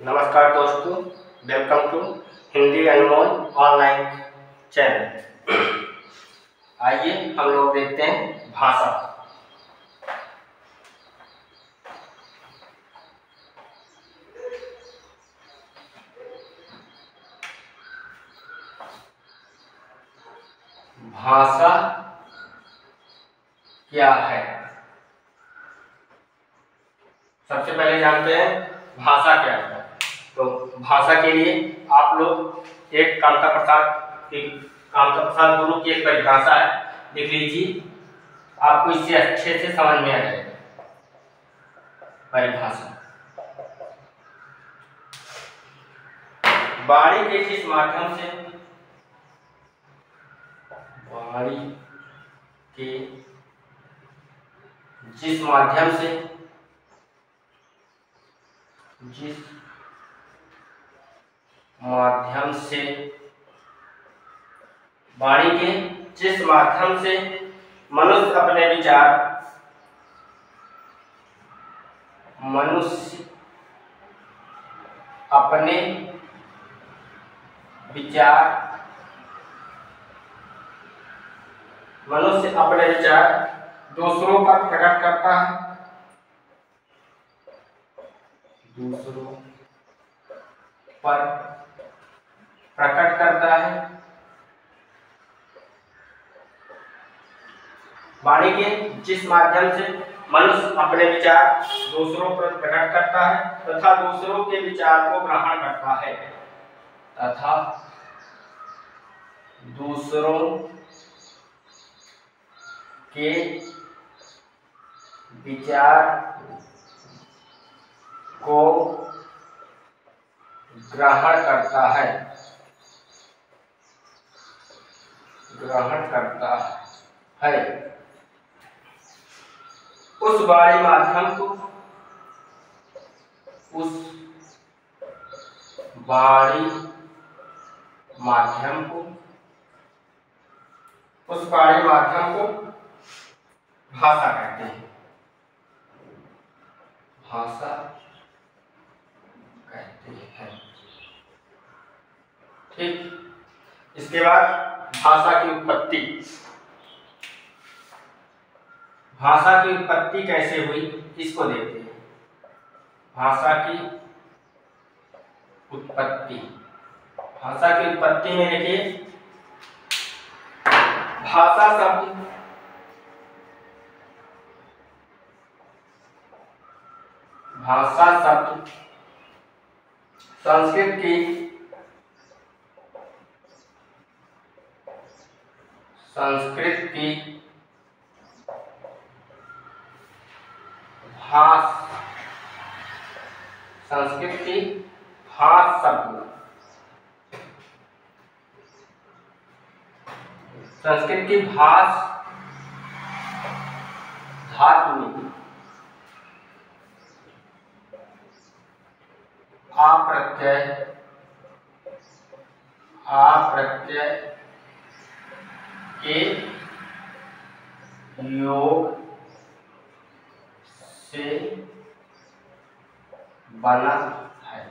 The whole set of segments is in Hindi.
नमस्कार दोस्तों, welcome to Hindi Anmol online channel. आइए हम लोग देखते हैं भाषा। भाषा क्या है? सबसे पहले जानते हैं भाषा क्या है। तो भाषा के लिए आप लोग एक कामता प्रसाद गुरु की एक परिभाषा है, लिख लीजिए, आपको इससे अच्छे से समझ में आ जाएगा। परिभाषा: वाणी के जिस माध्यम से जिस माध्यम से मनुष्य अपने विचार दूसरों पर प्रकट करता है। वाणी के जिस माध्यम से मनुष्य अपने विचार दूसरों पर प्रकट करता है तथा दूसरों के विचार को ग्रहण करता है। उस वाणी माध्यम को भाषा कहते हैं। ठीक, इसके बाद भाषा की उत्पत्ति। भाषा की उत्पत्ति कैसे हुई इसको देखते हैं। भाषा की उत्पत्ति में देखिए, भाषा शब्द संस्कृत की भाष शब्द, संस्कृत की भाष धातु में आ प्रत्यय के योग से बना है।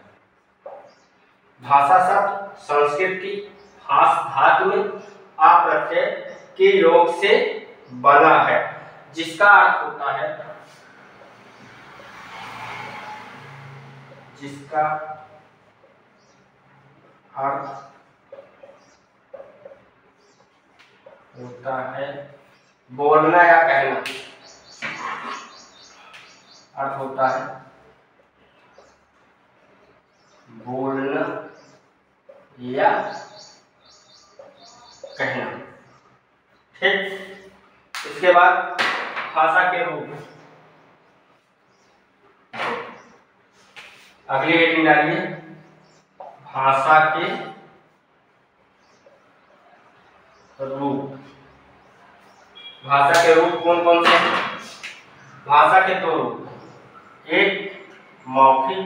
भाषा शब्द संस्कृत की भाष धातु में आ प्रत्यय के योग से बना है, जिसका अर्थ होता है बोलना या कहना। अर्थ होता है बोलना या कहना। ठीक, इसके बाद भाषा के रूप। अगली हेडिंग डालिए, भाषा के रूप। भाषा के रूप कौन कौन से हैं? भाषा के दो रूप, एक मौखिक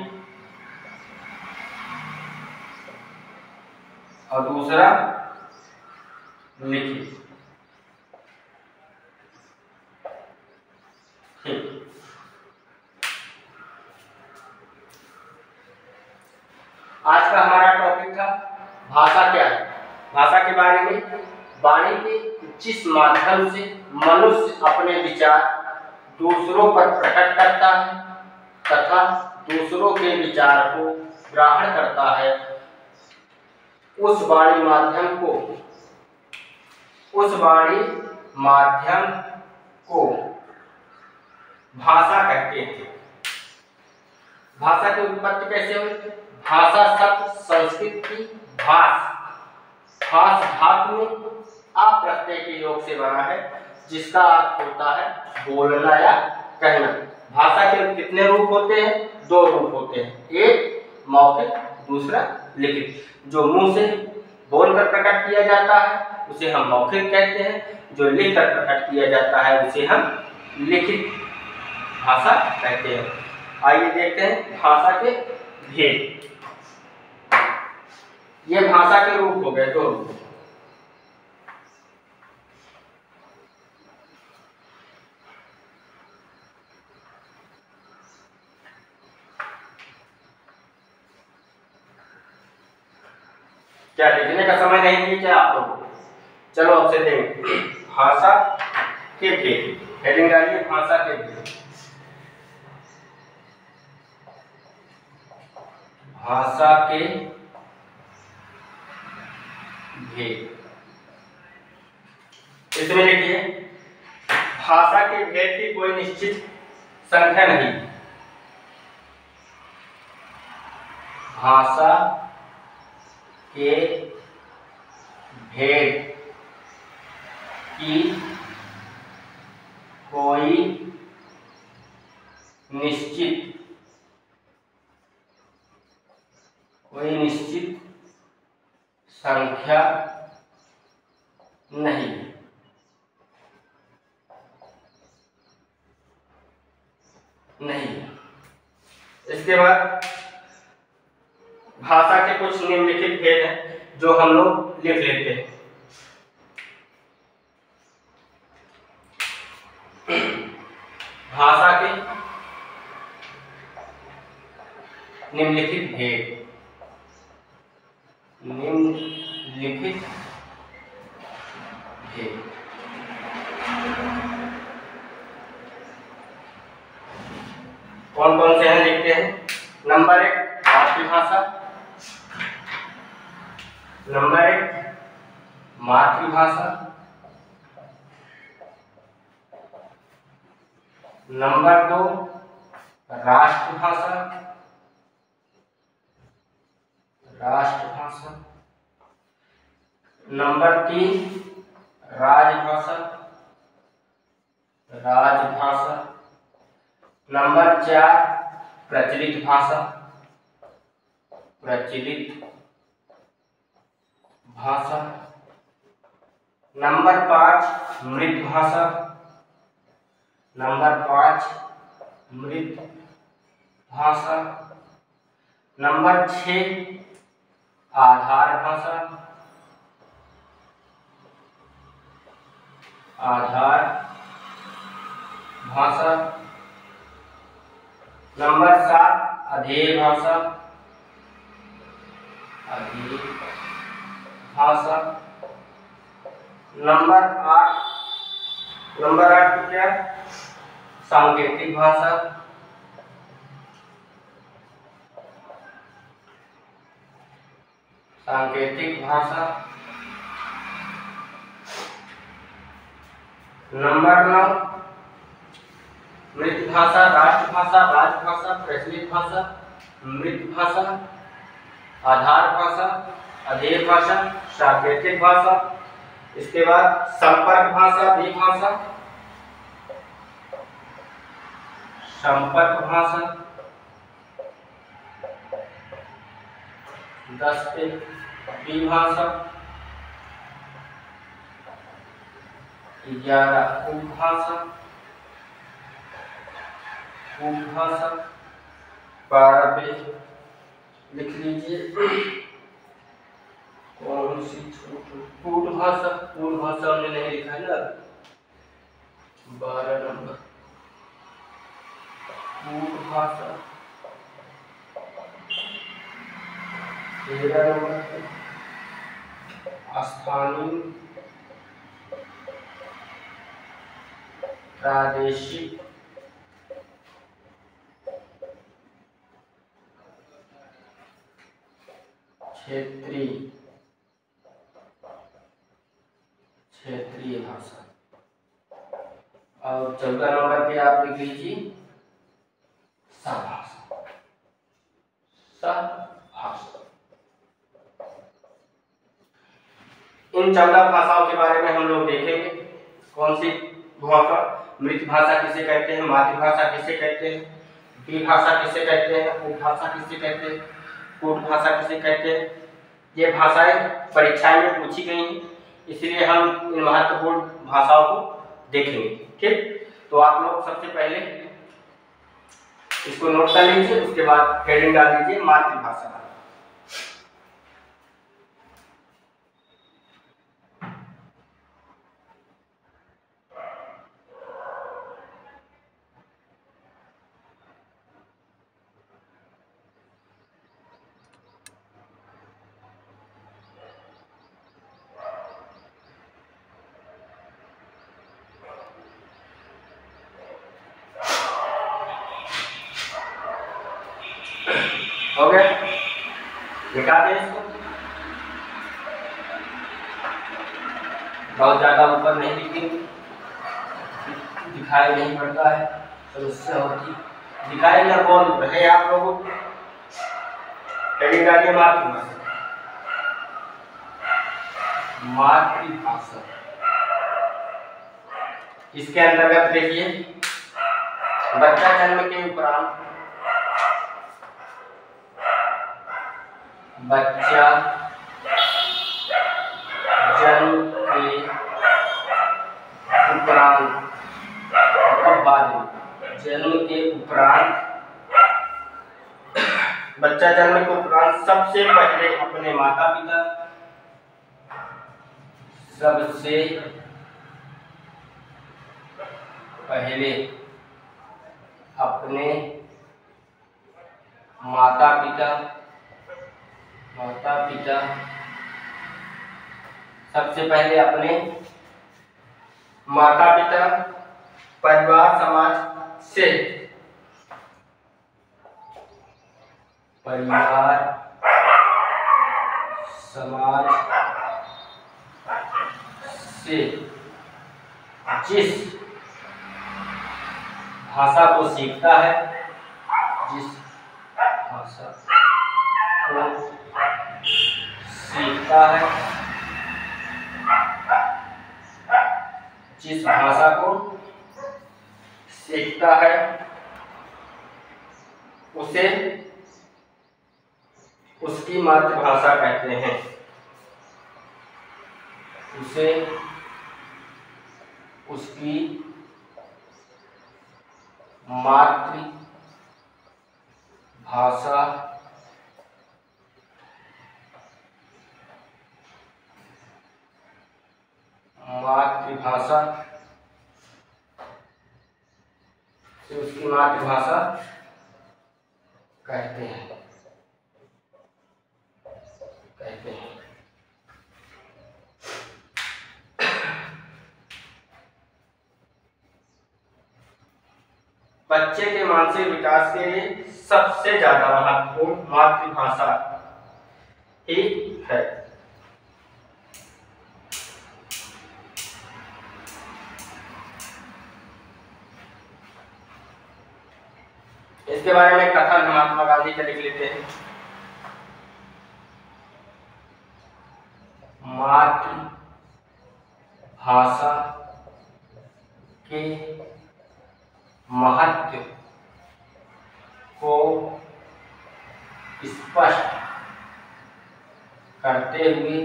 और दूसरा लिखित। ठीक, जिस माध्यम से मनुष्य अपने विचार दूसरों पर प्रकट करता है तथा दूसरों के विचार को ग्रहण करता है, उस वाणी माध्यम को भाषा कहते हैं। भाषा की उत्पत्ति कैसे हुई? भाषा शब्द संस्कृत की भाष धातु में आ प्रत्यय के योग से बना है, जिसका अर्थ होता है बोलना या कहना। भाषा के कितने रूप होते हैं? 2 रूप होते हैं, एक मौखिक, दूसरा लिखित। जो मुंह से बोलकर प्रकट किया जाता है उसे हम मौखिक कहते हैं, जो लिखकर प्रकट किया जाता है उसे हम लिखित भाषा कहते हैं। आइए देखते हैं भाषा के भेद। ये भाषा के रूप हो गए, 2 रूप। क्या लिखने का समय नहीं दिया क्या आप लोगों को? चलो अब से देंगे भाषा के भेद। हेडिंग डालिए भाषा के भेद। भाषा के भेद। इसमें लिखिए भाषा के भेद की कोई निश्चित संख्या नहीं। भाषा के भेद की कोई निश्चित संख्या नहीं। इसके बाद भाषा के कुछ निम्नलिखित भेद हैं जो हम लोग लिख लेते हैं। भाषा के निम्नलिखित भेद। कौन कौन से हैं लिखते हैं। नंबर 1 मातृभाषा। नंबर 1 मातृभाषा। नंबर 2 राष्ट्रभाषा। नंबर 3 राजभाषा। नंबर 4 प्रचलित भाषा। नंबर 5 मृत भाषा। नंबर 6 आधार भाषा। नंबर 7 अधेय भाषा। नंबर 8 क्या? सांकेतिक भाषा। नंबर 9 मृत भाषा, राष्ट्रभाषा, राजभाषा, प्रचलित भाषा, मृत भाषा, आधार भाषा, अधेय भाषा, सांकेतिक भाषा। इसके बाद संपर्क भाषा, द्विभाषा, संपर्क भाषा। 10 पे द्विभाषा। 11 उपभाषा। 12 पे लिख लीजिए कौन सी कूट भाषा। हमने नहीं लिखा है ना। 12 नंबर कूट भाषा। 13 नंबर स्थानीय प्रादेशिक क्षेत्रीय भाषा। और 14 नंबर पे आप लिख लीजिए सहभाषा। इन 14 भाषाओं के बारे में हम लोग देखेंगे। कौन सी भाषा, मृत भाषा किसे कहते हैं, मातृभाषा किसे कहते हैं, विभाषा किसे कहते हैं, उपभाषा किसे कहते हैं, कूट भाषा किसे कहते हैं। ये भाषाएं परीक्षाएं में पूछी गई हैं, इसलिए हम इन महत्वपूर्ण भाषाओं को देखेंगे। ठीक, तो आप लोग सबसे पहले इसको नोट कर लीजिए, उसके बाद हेडिंग डाल दीजिए मातृभाषा। हो गया, दिखाते हैं इसको। बहुत ज्यादा ऊपर नहीं दिखेंगे, दिखाई नहीं पड़ता है, समस्या होती। दिखाई ना बोल रहे आप लोगों को। हेडिंग डालिए मातृभाषा। मातृभाषा इसके अंतर्गत देखिए, बच्चा जन्म के उपरांत, बच्चा जन्म के उपरांत, बाद में जन्म के उपरांत, बच्चा जन्म के उपरांत सबसे पहले अपने माता पिता, सबसे पहले अपने माता पिता, सबसे पहले अपने माता पिता, परिवार समाज से, परिवार समाज से जिस भाषा को सीखता है, जिस भाषा को सीखता है, जिस भाषा को सीखता है उसे उसकी मातृभाषा कहते हैं। उसे उसकी मातृभाषा से उसकी मातृभाषा कहते हैं। बच्चे के मानसिक विकास के लिए सबसे ज्यादा महत्वपूर्ण मातृभाषा ही है। इसके बारे में कथन महात्मा गांधी का लिख लेते हैं। मातृभाषा के महत्व को स्पष्ट करते हुए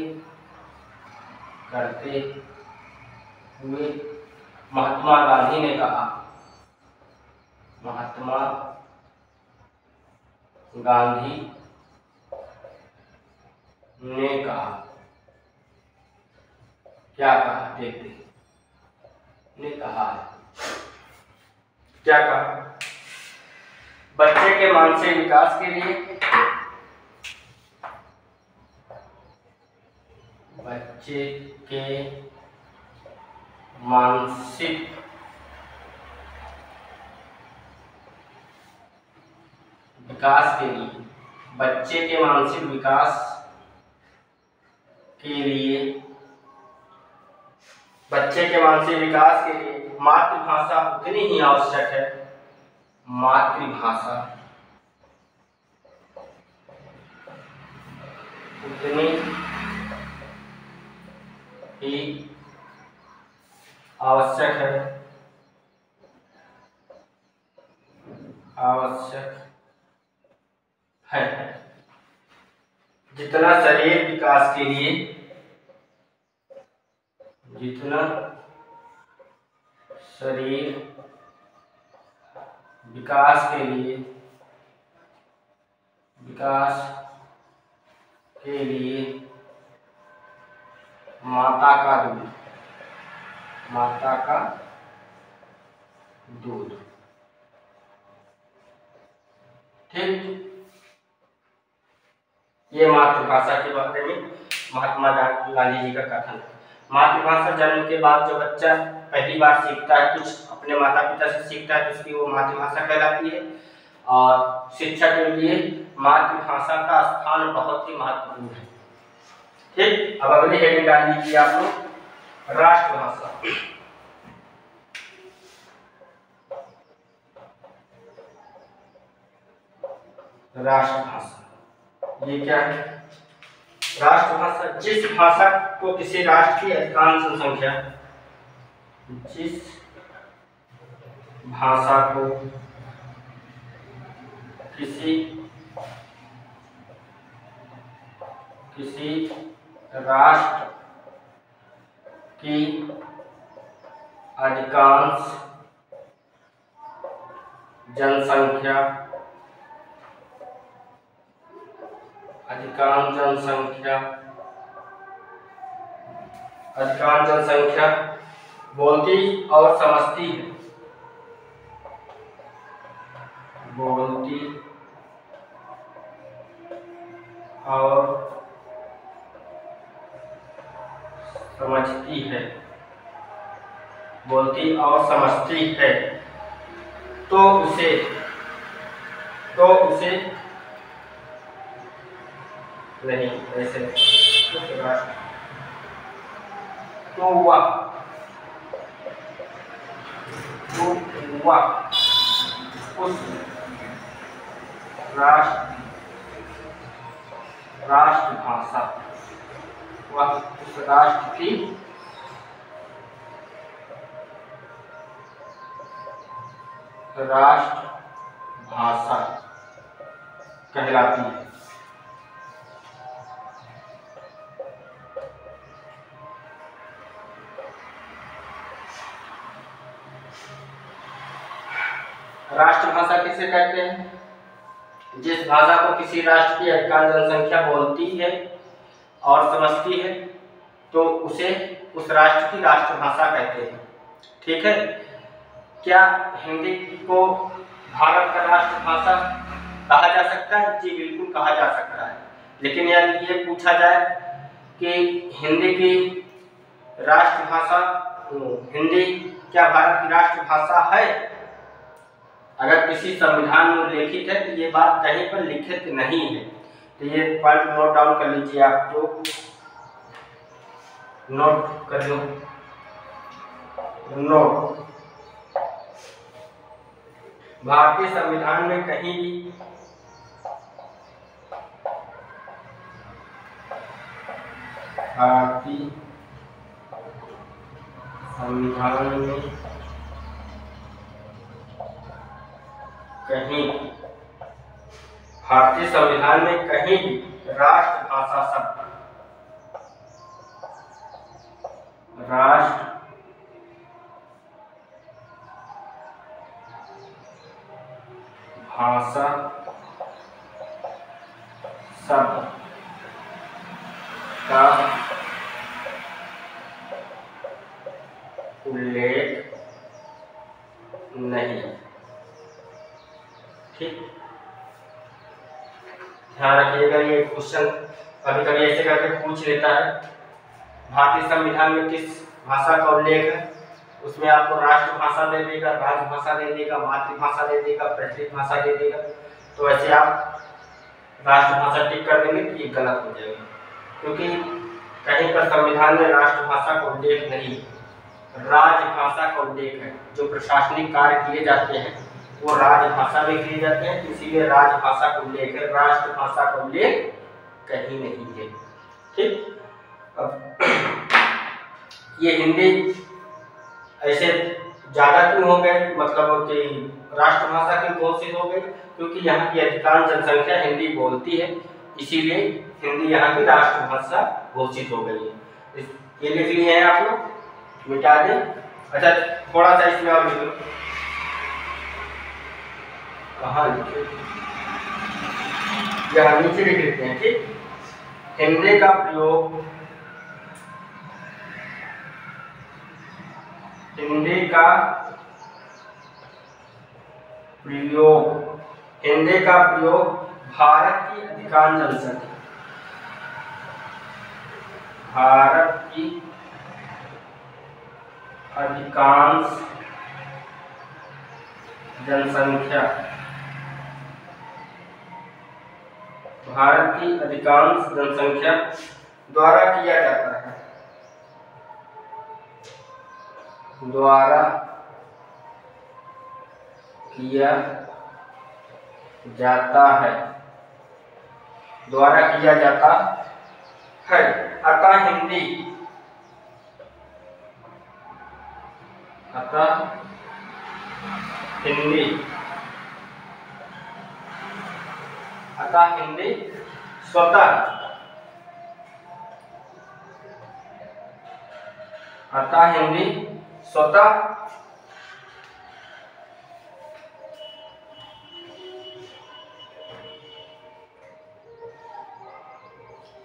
महात्मा गांधी ने कहा, महात्मा गांधी ने कहा, क्या कहा देखते हैं। ने कहा क्या कहा, बच्चे के मानसिक विकास के लिए, बच्चे के मानसिक विकास के लिए, बच्चे के मानसिक विकास के लिए, बच्चे के मानसिक विकास के लिए मातृभाषा उतनी ही आवश्यक है, मातृभाषा उतनी ही आवश्यक है जितना शरीर विकास के लिए, जितना शरीर विकास के लिए, माता का दूध, ठीक। ये मातृभाषा के बारे में महात्मा गांधी जी का कथन है। मातृभाषा जन्म के बाद जो बच्चा पहली बार सीखता है, कुछ अपने माता पिता से सीखता है, तो उसकी वो मातृभाषा कहलाती है। और शिक्षा के लिए मातृभाषा का स्थान बहुत ही महत्वपूर्ण है, ठीक। अब अगली हेडिंग डाल दीजिए आप लोग, राष्ट्रभाषा। राष्ट्रभाषा ये क्या है? राष्ट्रभाषा जिस भाषा को किसी राष्ट्र की अधिकांश जनसंख्या, जिस भाषा को किसी राष्ट्र की अधिकांश जनसंख्या बोलती और समझती है, बोलती और समझती है, बोलती और समझती है, तो उसे नहीं, ऐसे तो वह उस राष्ट्रभाषा, वह उस राष्ट्र की राष्ट्रभाषा कहलाती है। राष्ट्रभाषा किसे कहते हैं? जिस भाषा को किसी राष्ट्र की अधिकांश जनसंख्या बोलती है और समझती है, तो उसे उस राष्ट्र की राष्ट्रभाषा कहते हैं, ठीक है। क्या हिंदी को भारत का राष्ट्रभाषा कहा जा सकता है? जी बिल्कुल कहा जा सकता है। लेकिन यदि ये पूछा जाए कि हिंदी की राष्ट्रभाषा, हिंदी क्या भारत की राष्ट्रभाषा है, अगर किसी संविधान में लिखित है, तो ये बात कहीं पर लिखित नहीं है। तो ये पॉइंट नोट डाउन कर लीजिए, आप जो नोट कर लो, नोट। भारतीय संविधान में कहीं भी भारतीय संविधान में कहीं भी राष्ट्रभाषा शब्द, राष्ट्रभाषा शब्द का उल्लेख नहीं, ठीक। ध्यान रखिएगा, ये क्वेश्चन कभी कभी ऐसे करके पूछ लेता है, भारतीय संविधान में किस भाषा का उल्लेख है, उसमें आपको राष्ट्रभाषा दे देगा, राजभाषा दे देगा, मातृभाषा दे देगा, प्रचलित भाषा दे देगा। तो ऐसे आप राष्ट्रभाषा टिक कर देंगे कि ये गलत हो जाएगा, क्योंकि कहीं पर संविधान में राष्ट्रभाषा का उल्लेख नहीं है, राजभाषा का उल्लेख है। जो प्रशासनिक कार्य किए जाते हैं वो राजभाषा में किए जाते हैं, इसीलिए राजभाषा का उल्लेख है, राष्ट्रभाषा का उल्लेख कहीं नहीं है। ठीक, अब ये हिंदी ऐसे ज्यादा क्यों हो गए, मतलब कि राष्ट्रभाषा क्यों घोषित हो गई, क्योंकि यहाँ की अधिकांश जनसंख्या हिंदी बोलती है, इसीलिए हिंदी यहाँ की राष्ट्रभाषा घोषित हो गई है। ये लिख लिए हैं आप लोग, मिटा दें। अच्छा, थोड़ा सा इसमें और लिख लो, कहाँ लिखे, यहाँ नीचे लिख लेते हैं। ठीक, हिंदी का प्रयोग, हिंदी का प्रयोग, हिंदी का प्रयोग भारत की अधिकांश जनसंख्या, भारत की अधिकांश जनसंख्या, भारत की अधिकांश जनसंख्या द्वारा किया जाता है, द्वारा किया जाता है, द्वारा किया जाता है। अतः हिंदी, अतः हिंदी, अतः हिंदी स्वतः, अतः हिंदी स्वतः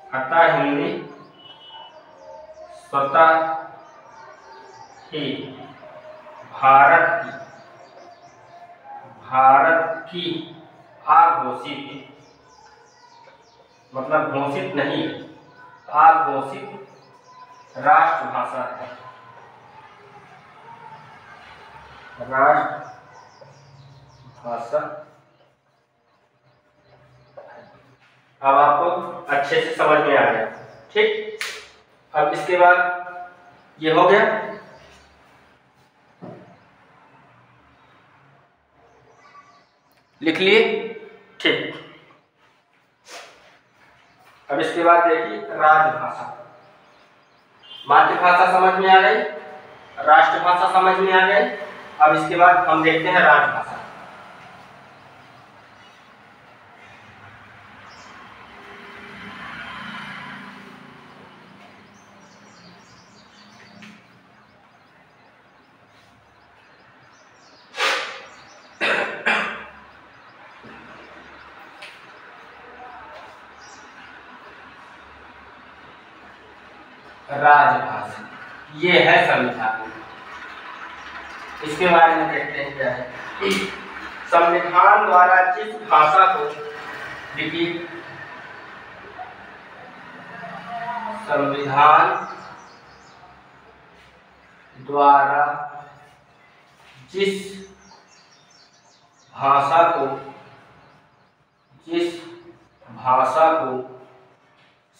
अतः हिंदी स्वतः ही भारत की अघोषित, मतलब घोषित नहीं, अघोषित राष्ट्रभाषा है, राष्ट्रभाषा। अब आपको अच्छे से समझ में आ गया। ठीक, अब इसके बाद ये हो गया। लिख लिए? ठीक, अब इसके बाद देखिए राजभाषा। मातृभाषा समझ में आ गई, राष्ट्रभाषा समझ में आ गई। अब इसके बाद हम देखते हैं राजभाषा। राजभाषा ये है संविधान, इसके बारे में देखते हैं क्या है। संविधान द्वारा जिस भाषा को, देखिए संविधान द्वारा जिस भाषा को, जिस भाषा को,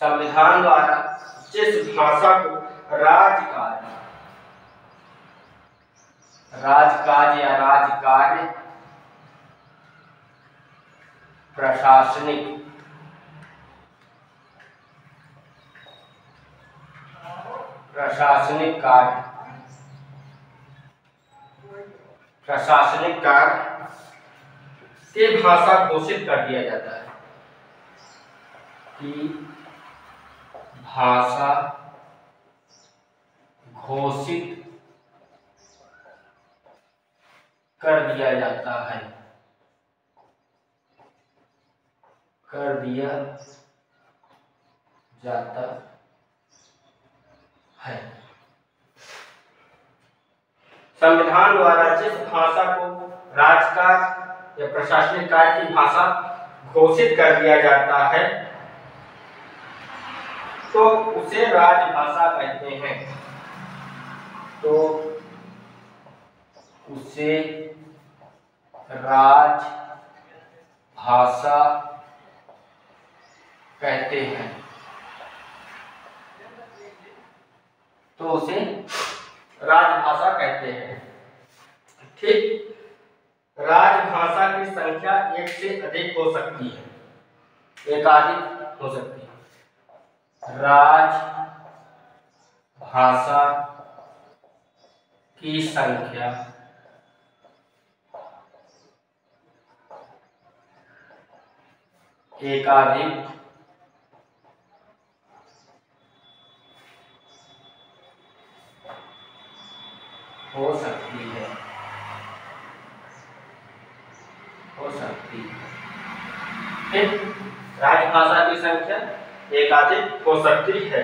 संविधान द्वारा जिस भाषा को राजकाज, राजकाज या राजकार्य, प्रशासनिक, प्रशासनिक कार्य, प्रशासनिक कार्य की भाषा घोषित कर दिया जाता है, कि भाषा घोषित कर दिया जाता है, कर दिया जाता है। संविधान द्वारा जिस भाषा को राजकाज या प्रशासनिक कार्य की भाषा घोषित कर दिया जाता है तो उसे राजभाषा कहते हैं, तो उसे राजभाषा भाषा कहते हैं तो उसे राजभाषा कहते हैं। ठीक, राजभाषा की संख्या एक से अधिक हो सकती है, एकाधिक हो सकती है। राजभाषा की संख्या एकाधिक हो सकती है, ठीक, राजभाषा की संख्या एकाधिक हो सकती है।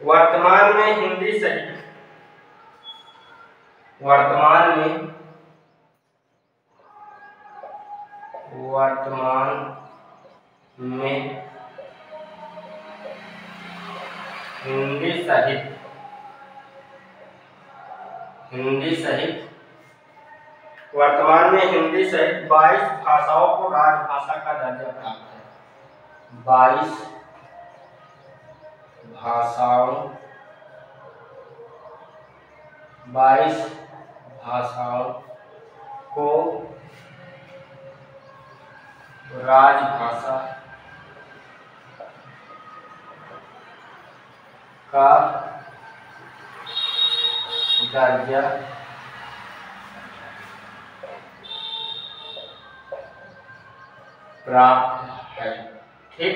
वर्तमान में हिंदी सहित वर्तमान में हिंदी सहित वर्तमान में हिंदी सहित 22 भाषाओं को राजभाषा का दर्जा प्राप्त है। 22 भाषाओं को राजभाषा का दर्जा प्राप्त है। ठीक,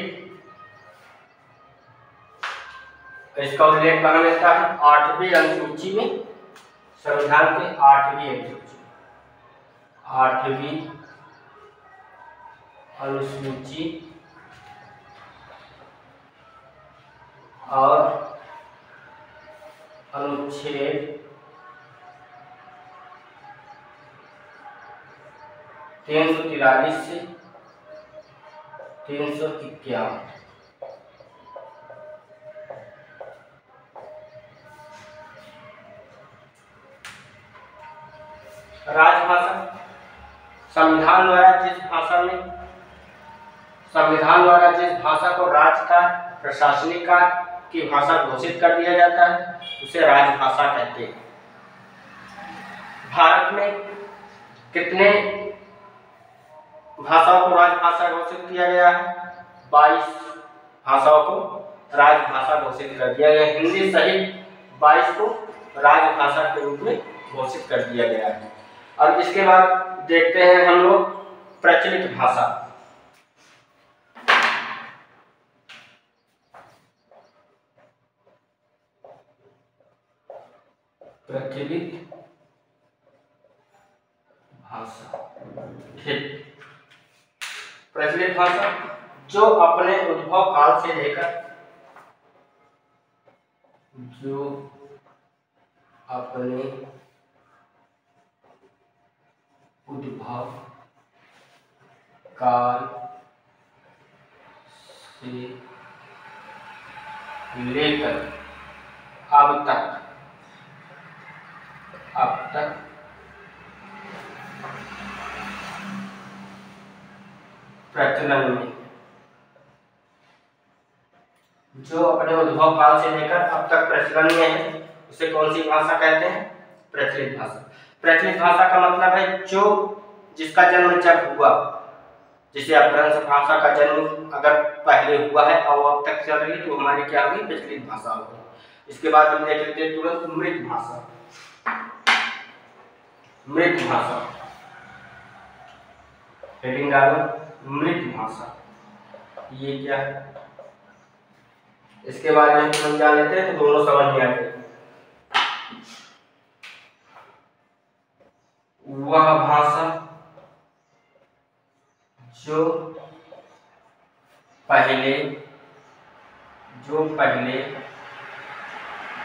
इसका उल्लेख कहाँ मिलता है? 8वीं अनुसूची में, संविधान के 8वीं अनुसूची और अनुच्छेद 343 से 351। राजभाषा संविधान द्वारा जिस भाषा को राज्य का प्रशासनिक कार्य की भाषा घोषित कर दिया जाता है उसे राजभाषा कहते हैं। भारत में कितने भाषाओं को राजभाषा घोषित किया गया है? 22 भाषाओं को राजभाषा घोषित कर दिया गया। हिंदी सहित 22 को राजभाषा के रूप में घोषित कर दिया गया है। और इसके बाद देखते हैं हम लोग प्रचलित भाषा। प्रचलित भाषा, ठीक, प्रचलित भाषा जो अपने उद्भव काल से लेकर अब तक प्रचलन में, जो अपने उद्भव काल से लेकर अब तक प्रचलन में है उसे कौन सी भाषा कहते हैं? प्रचलित भाषा। प्रचलित भाषा का मतलब है जो जिसका जन्म जब हुआ, जैसे अपभ्रंश भाषा का जन्म अगर पहले हुआ है और अब तक चल रही है तो हमारी क्या होगी? प्रचलित भाषा होगी। इसके बाद हम देख लेते हैं तुरंत मृत भाषा। मृत भाषा, हेडिंग डालो, मृत भाषा, ये क्या है? इसके बारे में हम जान लेते हैं तो दोनों समझ में आते हैं। वह भाषा जो पहले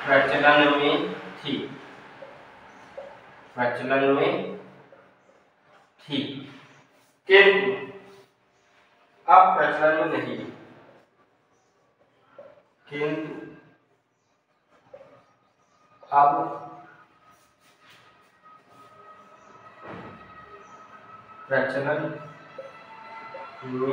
प्रचलन में थी किंतु अब प्रचलन में नहीं, किंतु अब प्रचलन में